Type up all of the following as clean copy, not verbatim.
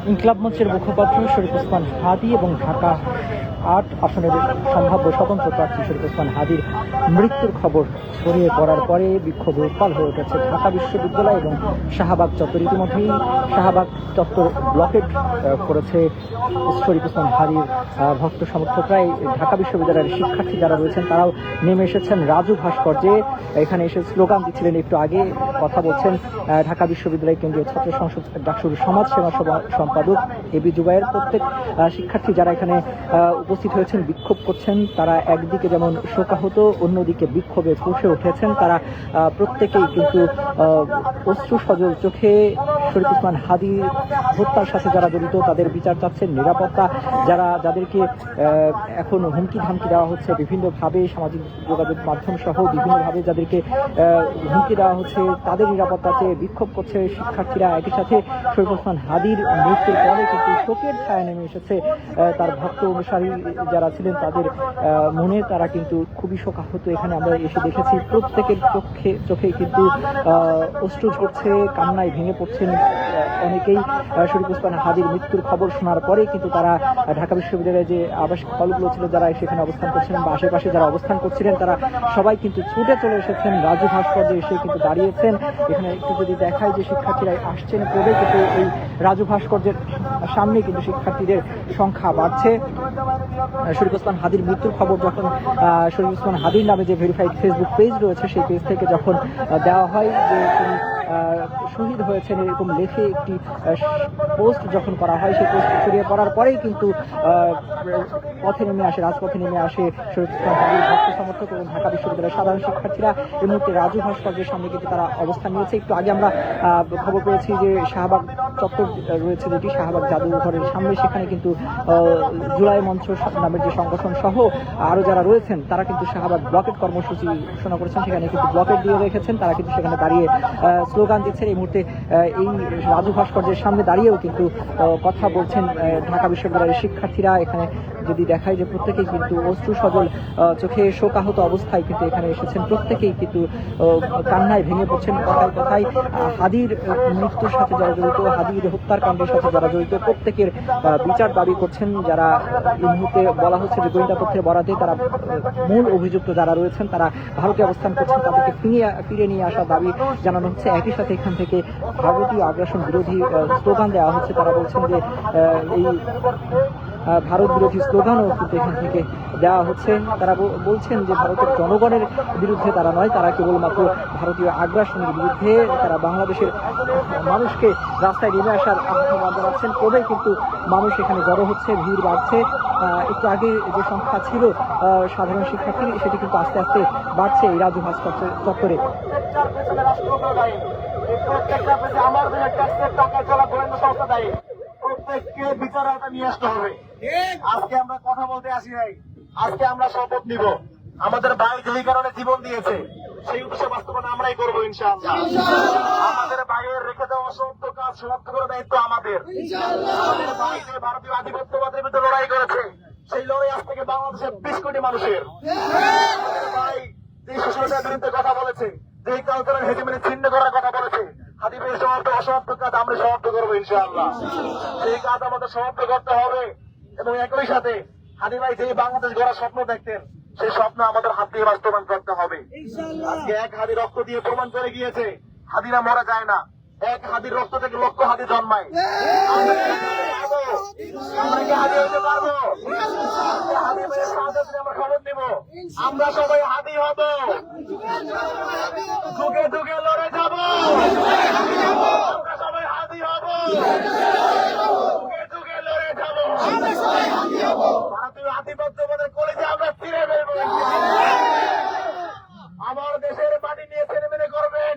ইনকিলাব মঞ্চের মুখপাত্র শরীফ ওসমান হাদী এবং ঢাকা ৮ আসনের সম্ভাব্য স্বতন্ত্র প্রার্থী শরীফ ওসমান হাদীর মৃত্যুর খবর ছড়িয়ে পড়ার পরে বিক্ষোভ উত্তাল হয়ে উঠেছে ঢাকা বিশ্ববিদ্যালয় এবং শাহবাগ চত্বর। ইতিমধ্যেই শাহবাগ চত্বর ব্লকেট করেছে শরীফ ওসমান হাদীর ভক্ত সমর্থকরা। ঢাকা বিশ্ববিদ্যালয়ের শিক্ষার্থী যারা রয়েছেন তারাও নেমে এসেছেন রাজু ভাস্কর্যে। এখানে এসে স্লোগান দিচ্ছিলেন। একটু আগে কথা বলছেন ঢাকা বিশ্ববিদ্যালয় কেন্দ্রীয় ছাত্র সংসদ ডাকসুর সমাজ সেবা সম্পাদক এবি জুবায়ের। প্রত্যেক শিক্ষার্থী যারা এখানে উপস্থিত হয়েছেন বিক্ষোভ করছেন, তারা একদিকে যেমন শোকাহত, অন্যদিকে বিক্ষোভে ফুঁসে উঠেছেন। তারা প্রত্যেকেই কিন্তু অশ্রু সজল চোখে শরীফ ওসমান হাদী হত্যার সাথে যারা জড়িত তাদের বিচার চাচ্ছেন, নিরাপত্তা যাদেরকে এখন হুমকি ধামকি দেওয়া হচ্ছে বিভিন্নভাবে, সামাজিক যোগাযোগ মাধ্যম সহ বিভিন্নভাবে যাদেরকে হুমকি দেওয়া হচ্ছে তাদের নিরাপত্তা চেয়ে বিক্ষোভ করছে শিক্ষার্থীরা। একই সাথে শরীফ ওসমান হাদীর মৃত্যুর পরে কিন্তু শোকের ছায়া নেমে এসেছে তার ভক্ত অনুসারী যারা ছিলেন তাদের মনে। তারা কিন্তু খুবই শোকাহত। এখানে আমরা এসে দেখেছি প্রত্যেকের চোখে কিন্তু অশ্রু ঝরছে, কান্নায় ভেঙে পড়ছেন অনেকেই। শরীফ ওসমান হাদীর মৃত্যুর খবর শোনার পরে কিন্তু তারা ঢাকা বিশ্ববিদ্যালয়ে যে আবাসিক হলগুলো ছিল যারা সেখানে অবস্থান করছিলেন বা আশেপাশে যারা অবস্থান করছিলেন তারা সবাই কিন্তু ছুটে চলে এসেছেন রাজু ভাস্কর্যে এসে কিন্তু দাঁড়িয়েছেন। এখানে একটু যদি দেখায় যে শিক্ষার্থীরা আসছেন কবে, কিন্তু এই রাজু ভাস্কর্যের সামনে কিন্তু শিক্ষার্থীদের সংখ্যা বাড়ছে। শরীফ ওসমান হাদীর মৃত্যুর খবর যখন শরীফ ওসমান হাদীর নামে যে ভেরিফাইড ফেসবুক পেজ রয়েছে সেই পেজ থেকে যখন দেওয়া হয় যে তিনি শহীদ হয়েছেন এরকম লেখে একটি পোস্ট যখন করা হয়, সেই পোস্ট ছড়িয়ে পড়ার পরেই কিন্তু রাজপথে নেমে আসে শরীফ ওসমান হাদীর ভক্ত সমর্থক এবং ঢাকা বিশ্ববিদ্যালয়ের সাধারণ শিক্ষার্থীরা। এই মুহূর্তে রাজু ভাস্কর্যের সামনে কিন্তু তারা অবস্থান নিয়েছে। একটু আগে আমরা খবর পেয়েছি যে শাহবাগ চত্বর রয়েছে যেটি শাহবাগ জাদুঘরের সামনে, সেখানে কিন্তু জুলাই মঞ্চ নামের যে সংগঠন সহ আরো যারা রয়েছেন তারা কিন্তু শাহবাগ ব্লকেট কর্মসূচি ঘোষণা করেছেন। সেখানে কিন্তু ব্লকেট দিয়ে রেখেছেন, তারা কিন্তু সেখানে দাঁড়িয়ে স্লোগান দিচ্ছেন। এই মুহূর্তে এই রাজু ভাস্কর্যের সামনে দাঁড়িয়েও কিন্তু কথা বলছেন ঢাকা বিশ্ববিদ্যালয়ের শিক্ষার্থীরা। এখানে যদি দেখায় যে প্রত্যেকেই কিন্তু অশ্রু সজল চোখে শোকাহত অবস্থায় কিন্তু এখানে এসেছেন। প্রত্যেকেই কিন্তু কান্নায় ভেঙে পড়ছেন। কথায় হাদীর মৃত্যুর সাথে যারা জড়িত, হাদীর হত্যার কাণ্ডের সাথে যারা জড়িত প্রত্যেকের বিচার দাবি করছেন। যারা এই মুহূর্তে বলা হচ্ছে যে গোয়েন্দা তথ্যের বরাতে তারা মূল অভিযুক্ত যারা রয়েছেন তারা ভারতে অবস্থান করছেন, তাদেরকে ফিরে নিয়ে আসার দাবি জানানো হচ্ছে। একই সাথে এখান থেকে ভারতীয় আগ্রাসন বিরোধী স্লোগান দেওয়া হচ্ছে। তারা বলছেন যে এই ভারত বিরোধী স্লোগানও কিন্তু এখান থেকে দেওয়া হচ্ছে। তারা বলছেন যে ভারতের জনগণের বিরুদ্ধে তারা নয়, তারা কেবলমাত্র ভারতীয় আগ্রাসনের বিরুদ্ধে। তারা বাংলাদেশের মানুষকে রাস্তায় নেমে আসার আহ্বান জানাচ্ছেন। কবে কিন্তু মানুষ এখানে জড়ো হচ্ছে, ভিড় বাড়ছে। একটু আগে যে সংখ্যা ছিল সাধারণ শিক্ষার্থী সেটি কিন্তু আস্তে আস্তে বাড়ছে এই রাজু ভাস্কর্য চত্বরে। প্রত্যেককে বিচার আওতায় নিয়ে আসতে হবে। আজকে আমরা কথা বলতে আসি নাই, আজকে আমরা শপথ নিব। আমাদের ভাই যেই কারণে জীবন দিয়েছে সেই উদ্দেশ্য বাস্তবায়ন আমরাই করবো ইনশাআল্লাহ। আমাদের ভাইয়ের রেখে দেওয়া অসংখ্য কাজ সমাপ্ত করার দায়িত্ব আমাদের। আমাদের ভাই যে ভারতীয় আধিপত্যবাদের বিরুদ্ধে লড়াই করেছে সেই লড়াই আজ থেকে বাংলাদেশের 20 কোটি মানুষের। আমাদের ভাই যে শোষণের বিরুদ্ধে কথা বলেছে, যেই কালচারের হেজিমনি ছিন্ন করার কথা বলেছে, হাদিবের অসমাপ্ত কাজ আমরা সমাপ্ত করবো ইনশাআল্লাহ। সেই কাজ আমাদের সমাপ্ত করতে হবে এবং একই সাথে হাদি ভাই যে বাংলাদেশ গড়ার স্বপ্ন দেখতেন সেই স্বপ্ন আমাদের হাত দিয়ে বাস্তবায়ন করতে হবে। আজকে এক হাদি রক্ত দিয়ে প্রমাণ করে গিয়েছে হাদিরা মরা যায় না। এক হাদির রক্ত থেকে লক্ষ হাদি জন্মায়। আমরা কি হাদি হতে পারবো? হাদি ভাইয়ের সাহায্যে আমরা খবর নিব। আমরা সবাই হাদি হব, যুগে যুগে লড়ে যাব। আমরা সবাই হাদি হব, যুগে যুগে লড়ে যাব। ভারতীয় আধিপত্যবাদের কলেজে আমরা ফিরে ফেলবো। আমার দেশের পানি নিয়ে ছিনিমিনি করবেন,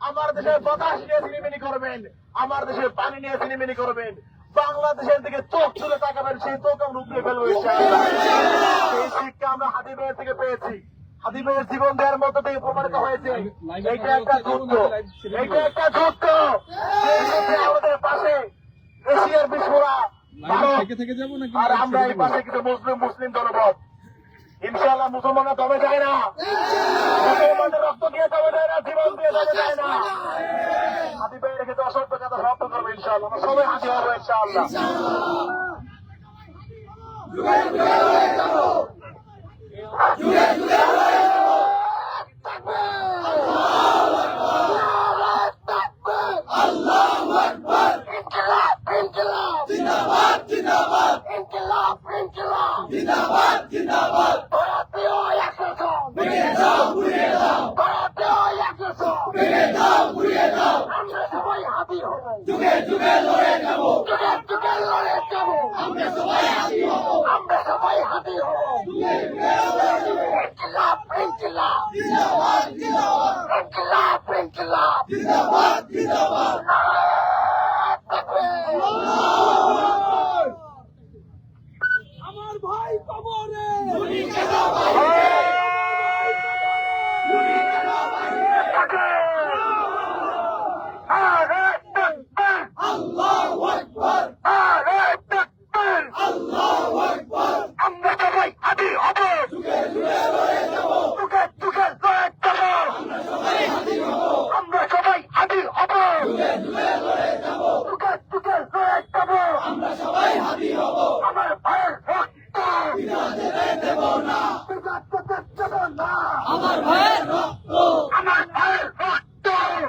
আমার দেশের বাতাস নিয়ে ছিনিমিনি করবেন, আমার দেশের পানি নিয়ে ছিনিমিনি করবেন। বাংলাদেশের দিকে চোখ তুলে তাকাবেন, সেই চোখ আমরা উপড়ে ফেলবো ইনশাআল্লাহ। সেই শিক্ষা আমরা হাদি ভাইয়ের থেকে পেয়েছি। হাদি ভাইয়ের জীবন দেওয়ার মধ্য থেকে প্রমাণিত হয়েছে এইটা একটা যুদ্ধ, এইটা একটা যুদ্ধ। আমাদের পাশে এশিয়ার বিশ্বরা আর আমরা এই পাশে কিন্তু মুসলিম জনপদ। ইনশাআল্লাহ মুসলমানরা দমে যায় না, মুসলমানদের রক্ত দিয়ে দমে যায় না, জীবন দিয়ে দমে যায় না। হাদি ভাই রেখে অসভ্যতা সমাপ্ত করবো ইনশাআল্লাহ। আমরা সবাই হাদি হবো ইনশাআল্লাহ। আমার ভাই কবরে আমার ভাইয়ের রক্ত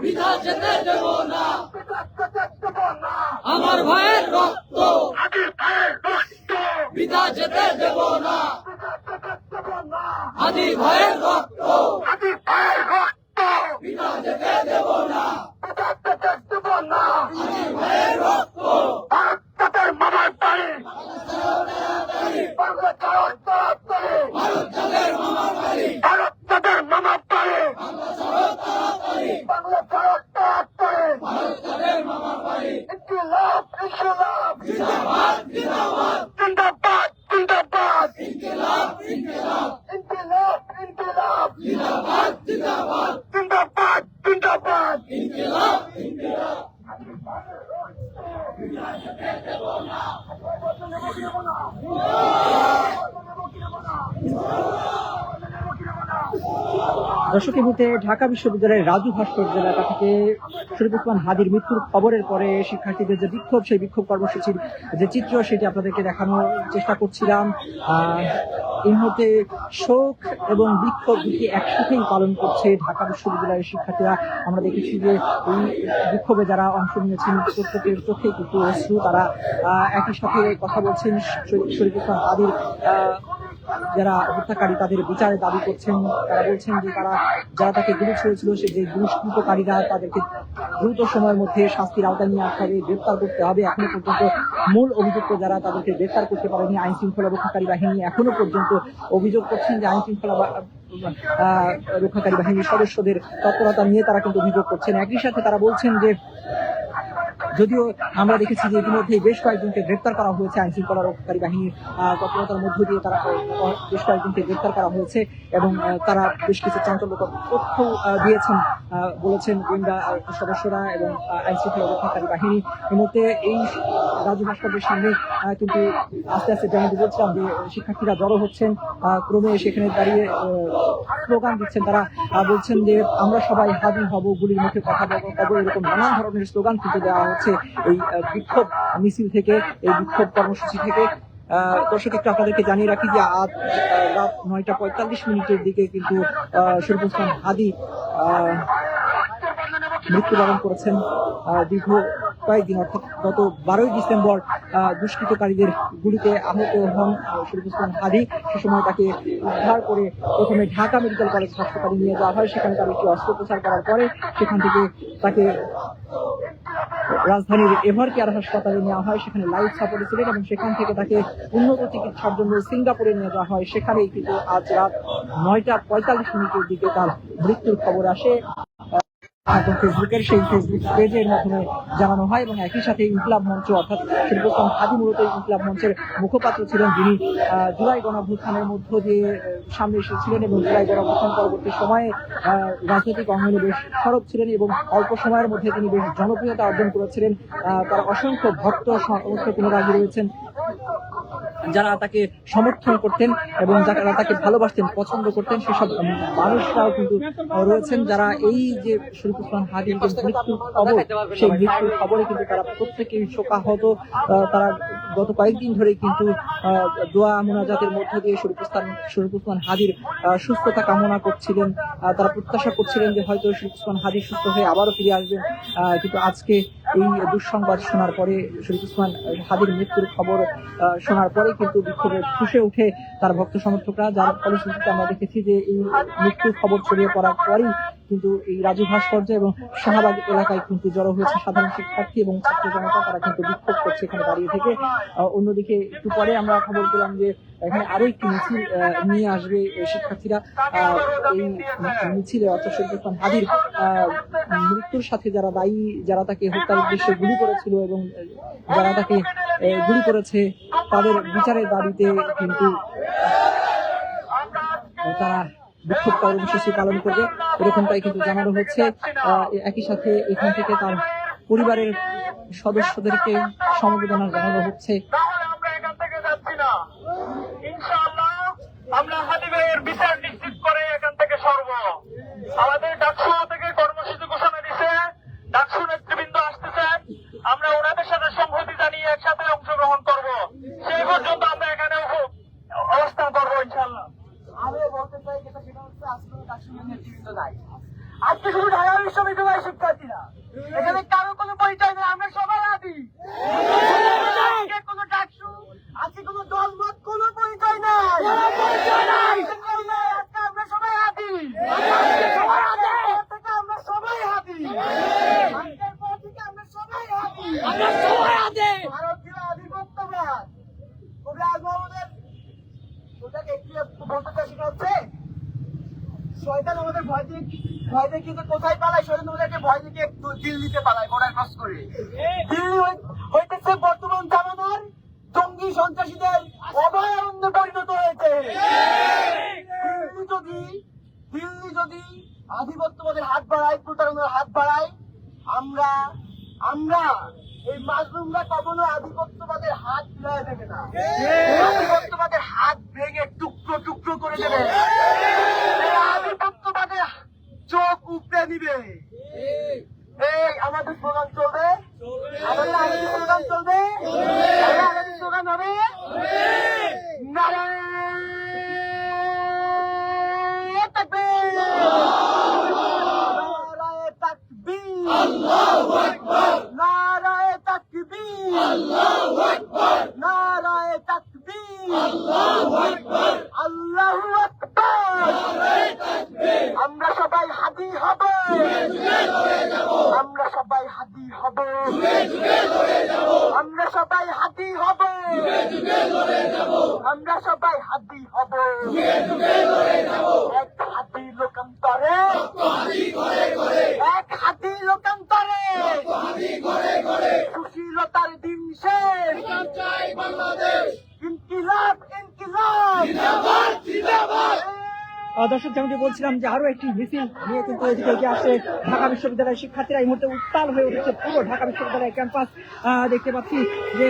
বিধা যেতে দেব না। আমার ভাইয়ের রক্ত বিধা যেতে দেব না। হাদি ভাইয়ের রক্ত বিধা যেতে দেব না। হাদি ভাইয়ের রক্ত মামার বাড়ি ভারত তাদের মামার বাড়ি বাংলা ভারত তাদের মামার বাড়ি। ইনকিলাব ইনকিলাব জিন্দাবাদ জিন্দাবাদ জিন্দাবাদ জিন্দাবাদ ইনকিলাব ইনকিলাব ইনকিলাব ইনকিলাব জিন্দাবাদ জিন্দাবাদ জিন্দাবাদ জিন্দাবাদ ইনকিলাব ইনকিলাব। দর্শক, এই মুহূর্তে ঢাকা বিশ্ববিদ্যালয়ের রাজু ভাস্কর্য এলাকা থেকে শরীফ ওসমান হাদির মৃত্যুর খবরের পরে শিক্ষার্থীদের যে বিক্ষোভ, সেই বিক্ষোভ কর্মসূচির যে চিত্র সেটি আপনাদেরকে দেখানোর চেষ্টা করছিলাম। এই মুহূর্তে শোক এবং বিক্ষোভ দুটি একসাথেই পালন করছে ঢাকা বিশ্ববিদ্যালয়ের শিক্ষার্থীরা। আমরা দেখেছি যে এই বিক্ষোভে যারা অংশ নিয়েছেন প্রত্যেকের চোখে কিন্তু অশ্রু। তারা একই সাথে কথা বলছেন শরীফ ওসমান হাদির যারা হত্যাকারী তাদের বিচারে দাবি করছেন। তারা বলছেন যে যারা তাকে গুলি ছুঁড়েছিল, সে যে দুষ্কৃতকারীরা তাদেরকে দ্রুত সময়ের মধ্যে শাস্তির আওতায় নিয়ে আসতে হবে, গ্রেপ্তার করতে হবে। এখনো পর্যন্ত মূল অভিযুক্ত যারা তাদেরকে গ্রেপ্তার করতে পারেনি আইন শৃঙ্খলা রক্ষাকারী বাহিনী এখনো পর্যন্ত অভিযোগ করছেন যে আইন শৃঙ্খলা রক্ষাকারী বাহিনীর সদস্যদের তৎপরতা নিয়ে তারা কিন্তু অভিযোগ করছেন। একই সাথে তারা বলছেন যে যদিও আমরা দেখেছি যে ইতিমধ্যে বেশ কয়েকজনকে গ্রেপ্তার করা হয়েছে আইন শৃঙ্খলা রক্ষাকারী বাহিনীর তৎপরতার মধ্য দিয়ে, তারা বেশ কয়েকজনকে গ্রেপ্তার করা হয়েছে এবং তারা বেশ কিছু চাঞ্চল্যকর তথ্য দিয়েছেন, বলেছেন গোয়েন্দা সদস্যরা এবং আইন শৃঙ্খলা রক্ষাকারী বাহিনী। এই মুহূর্তে এই রাজু ভাস্কর্যের সামনে কিন্তু আস্তে আস্তে যেমন বলছিলাম যে শিক্ষার্থীরা জড়ো হচ্ছেন, ক্রমে সেখানে দাঁড়িয়ে স্লোগান দিচ্ছেন। তারা বলছেন যে আমরা সবাই হাদি হব, গুলির মুখে কথা বলবো, এরকম নানান ধরনের স্লোগান কিন্তু দেওয়া হচ্ছে এই বিক্ষোভ মিছিল থেকে, এই বিক্ষোভ কর্মসূচি থেকে। দর্শক, একটু আপনাদেরকে জানিয়ে রাখি যে আজ রাত 9:45 দিকে কিন্তু শরীফ ওসমান হাদি মৃত্যুবরণ করেছেন। দীর্ঘ কয়েকদিন অর্থাৎ গত 12ই ডিসেম্বর দুষ্কৃতকারীদের গুলিতে আহত হন শরীফ ওসমান হাদি। সে সময় তাকে উদ্ধার করে প্রথমে ঢাকা মেডিকেল কলেজ হাসপাতালে নিয়ে যাওয়া হয়। সেখানে তার একটি অস্ত্রোপচার করার পরে সেখান থেকে তাকে রাজধানীর এভার কেয়ার হাসপাতালে নেওয়া হয়। সেখানে লাইফ সাপোর্টে ছিলেন এবং সেখান থেকে তাকে উন্নত চিকিৎসার জন্য সিঙ্গাপুরে নিয়ে যাওয়া হয়। সেখানেই কিন্তু আজ রাত 9:45 দিকে তার মৃত্যুর খবর আসে। ফেসবুকের সেই ফেসবুক পেজের মাধ্যমে জানানো হয় এবং একই সাথে ইনকিলাব মঞ্চ অর্থাৎ শরীফ ওসমান হাদি মূলত ইনকিলাব মঞ্চের মুখপাত্র ছিলেন, যিনি জুলাই গণঅভ্যুত্থানের মধ্য দিয়ে সামনে এসেছিলেন এবং জুলাই গণঅভ্যুত্থান পরবর্তী সময়ে রাজনৈতিক অঙ্গনে বেশ সরব ছিলেন এবং অল্প সময়ের মধ্যে তিনি বেশ জনপ্রিয়তা অর্জন করেছিলেন। তার অসংখ্য ভক্ত সমর্থক অনুরাগী রয়েছেন। যারা তাকে সমর্থন করতেন এবং যারা তাকে ভালোবাসতেন, পছন্দ করতেন, সেসব মানুষরাও কিন্তু রয়েছেন যারা এই যে শরীফ ওসমান হাদীর যে মৃত্যুর খবর, সেই মৃত্যুর খবরে কিন্তু তারা প্রত্যেকেই শোকাহত। তারা গত কয়েকদিন ধরে কিন্তু দোয়া মোনাজাতের মধ্য দিয়ে শরীফ ওসমান হাদীর সুস্থতা কামনা করছিলেন। তারা প্রত্যাশা করছিলেন যে হয়তো শরীফ ওসমান হাদী সুস্থ হয়ে আবারও ফিরে আসবেন। কিন্তু আজকে এই দুঃসংবাদ শোনার পরে, শরীফ ওসমান হাদীর মৃত্যুর খবর শোনার পরে কিন্তু বিক্ষোভে ফুঁসে উঠে তার ভক্ত সমর্থকরা, যার ফলশ্রুতিতে আমরা দেখেছি যে এই মৃত্যুর খবর ছড়িয়ে পড়ার পরেই কিন্তু এই রাজু ভাস্কর্য এবং শাহবাগ এলাকায় কিন্তু জড়ো হয়েছে সাধারণ শিক্ষার্থী এবং ছাত্র জনতা। তারা কিন্তু বিক্ষোভ করছে এখানে দাঁড়িয়ে থেকে। অন্যদিকে একটু পরে আমরা খবর পেলাম যে এখানে আরো একটি মিছিল নিয়ে আসবে শিক্ষার্থীরা। এই মিছিলে অর্থাৎ শরীফ ওসমান হাদীর মৃত্যুর সাথে যারা দায়ী, যারা তাকে হত্যার উদ্দেশ্যে গুলি করেছিল এবং যারা তাকে গুলি করেছে, তাদের বিচারের দাবিতে কিন্তু তারা বিক্ষোভ কর্মসূচি পালন করবে, এরকমটাই কিন্তু জানানো হচ্ছে। একই সাথে এখান থেকে তার পরিবারের সদস্যদেরকে সমবেদনা জানানো হচ্ছে। আমরা এখান থেকে যাচ্ছি না, ইনশাআল্লাহ আমরা হাদী ভাইয়ের বিচার নিশ্চিত করে এখান থেকে সরব। আমাদের ডাকসু থেকে কর্মসূচি ঘোষণা দিছে, ডাকসু নেতৃবৃন্দ আসতেছেন, আমরা ওনাদের সাথে সংহতি জানিয়ে একসাথে অংশগ্রহণ করব। সেই পর্যন্ত আমরা এখানে অবস্থান করবো ইনশাআল্লাহ। আমিও বলতে চাই যেটা, সেটা হচ্ছে আজকে ডাকসু নেতৃবৃন্দ নাই, আজকে শুধু ঢাকা বিশ্ববিদ্যালয়ের শিক্ষার্থীরা, এখানে কারো কোনো পরিচয় নেই, আমরা সবাই হাদী। আজকে কোনো ডাকসু, আজকে কোনো দলমত, কোনো পরিচয় নাই, আজকে আমরা সবাই হাদী। থেকে আমরা সবাই হাদী, আজকের পর থেকে আমরা সবাই হাদী। ভারতীয় আধিপত্যবাদ, কবি আজম আমাদের ওটাকে একটু বলতে চাই, সেটা হচ্ছে শয়তান আমাদের ভয় দেখিয়ে কোথায় পালায়, শয়তান আমাদেরকে ভয় দেখিয়ে দিল্লিতে পালায়, বর্ডার ক্রস করে। দিল্লি হইতেছে বর্তমান জামানার জঙ্গি সন্ত্রাসীদের অভয়ারণ্যে পরিণত হয়েছে। দিল্লি যদি আধিপত্যবাদের হাত বাড়ায়, প্রতারণার হাত বাড়ায়, আমরা এই মাজলুমরা কখনো আধিপত্যবাদের হাত ফিরিয়ে দেবে না, আধিপত্যবাদের হাত ভেঙে টুকরো টুকরো করে দেবে, আধিপত্যবাদের চোখ উপড়ে দিবে। এই আমাদের স্লোগান চলবে, আমাদের আগামী স্লোগান চলবে, আগামী স্লোগান হবে নারায়ে তাকবীর, নারায়ে তাকবীর, আল্লাহু আকবার, নারায়ে তাকবীর, আল্লাহু আকবার, নারায়ে তাকবীর, আল্লাহু আকবার, আল্লাহু আকবার, নারায়ে তাকবীর। আমরা সবাই হাদী হব, আমরা সবাই হাদী হব, আমরা সবাই হাদী হব, আমরা সবাই হাদী হব। এক হাদী লোকান্তরে, এক হাদী লোকান্তরে, সুশীলতার দিন শেষ, ইনকিলাব ইনকিলাব, দর্শক, যেমনটি বলছিলাম যে আরো একটি মিছিল নিয়ে কিন্তু এদিকে এগিয়ে আসে ঢাকা বিশ্ববিদ্যালয়ের শিক্ষার্থীরা। এই মুহূর্তে উত্তাল হয়ে উঠেছে পুরো ঢাকা বিশ্ববিদ্যালয়ের ক্যাম্পাস। দেখতে পাচ্ছি যে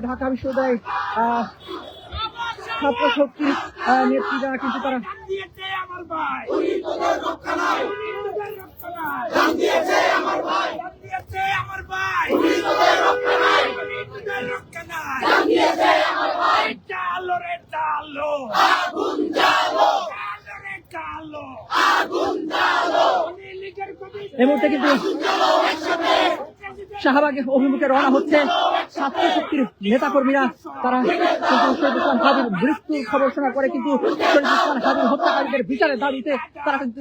ঢাকা বিশ্ববিদ্যালয়ের ছাত্র শক্তির নেত্রীরা কিন্তু তারা এই মুহূর্তে কিন্তু শাহবাগ অভিমুখে রওনা হচ্ছে ছাত্র শক্তির নেতাকর্মীরা। তারা কিন্তু শরীফ ওসমান হাদীর মৃত্যুর খবর শোনার পরে কিন্তু শরীফ ওসমান হাদীর হত্যাকারীদের বিচারের দাবিতে তারা কিন্তু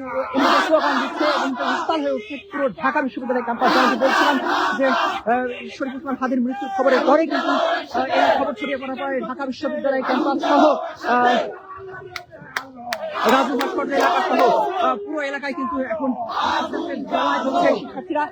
স্লোগান দিচ্ছে এবং উত্তাল হয়ে উঠছে পুরো ঢাকা বিশ্ববিদ্যালয়ের ক্যাম্পাস। যেমন বলছিলাম যে শরীফ ওসমান হাদীর মৃত্যুর খবরের পরে কিন্তু এই খবর ছড়িয়ে পড়ার পরে ঢাকা বিশ্ববিদ্যালয়ের ক্যাম্পাস সহ রাজু ভাস্কর্য এলাকা সহ পুরো এলাকায় কিন্তু এখন জ্বালায় হচ্ছে শিক্ষার্থীরা।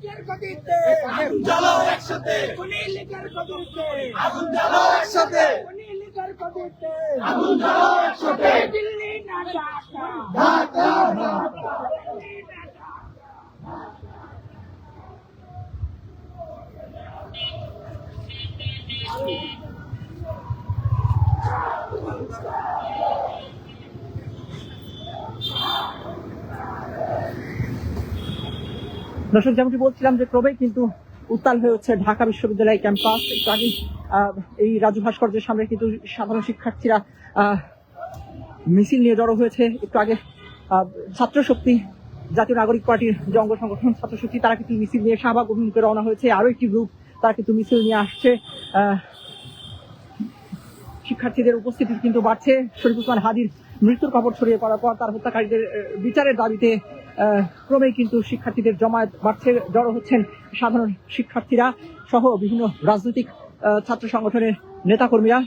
লীগের গদিতে আগুন জ্বালাও একসাথে, খুনি লীগের গদিতে আগুন জ্বালাও একসাথে, খুনি লীগের গদিতে আগুন জ্বালাও একসাথে। দিল্লি না ঢাকা ঢাকা না। দিল্লি না ঢাকা। দর্শক, যেমনটি বলছিলাম যে ক্রমেই কিন্তু উত্তাল হয়ে হচ্ছে ঢাকা বিশ্ববিদ্যালয় ক্যাম্পাস। একটু আগে এই রাজু ভাস্কর্যের সামনে কিন্তু সাধারণ শিক্ষার্থীরা মিছিল নিয়ে জড়ো হয়েছে। একটু আগে ছাত্র শক্তি, জাতীয় নাগরিক পার্টির যে অঙ্গ সংগঠন ছাত্র শক্তি, তারা কিন্তু মিছিল নিয়ে শাহবাগ অভিমুখে রওনা হয়েছে। আরো একটি গ্রুপ তারা কিন্তু মিছিল নিয়ে আসছে। শিক্ষার্থীদের উপস্থিতি কিন্তু বাড়ছে। শরীফ ওসমান হাদির মৃত্যুর খবর ছড়িয়ে পড়ার পর তার হত্যাকারীদের বিচারের দাবিতে ক্রমেই কিন্তু শিক্ষার্থীদের জমায়েত বাড়ছে। জড়ো হচ্ছেন সাধারণ শিক্ষার্থীরা সহ বিভিন্ন রাজনৈতিক ছাত্র সংগঠনের নেতাকর্মীরা।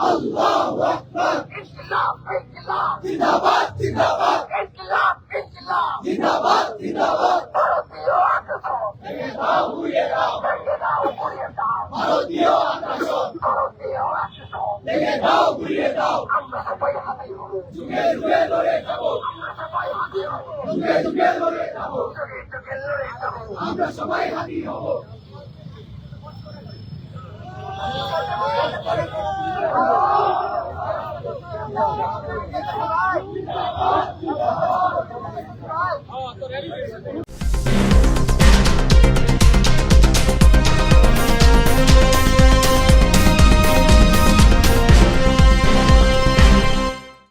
আল্লাহু আকবার। ইনকিলাব ইনকিলাব জিন্দাবাদ জিন্দাবাদ, ইনকিলাব ইনকিলাব জিন্দাবাদ জিন্দাবাদ। ভারতীয় আগ্রাসন ভেঙে দাও গুড়িয়ে দাও, ভেঙে দাও গুড়িয়ে দাও ভারতীয় আগ্রাসন। ভারতীয় আগ্রাসন ভেঙে দাও গুড়িয়ে দাও, আমরা সবাই হাতে হবো যুগে যুগে লড়ে যাবো, আমরা সবাই হাতে হবো যুগে যুগে লড়ে যাবো, যুগে যুগে লড়ে যাবো আমরা সবাই হাতি হব। আমরা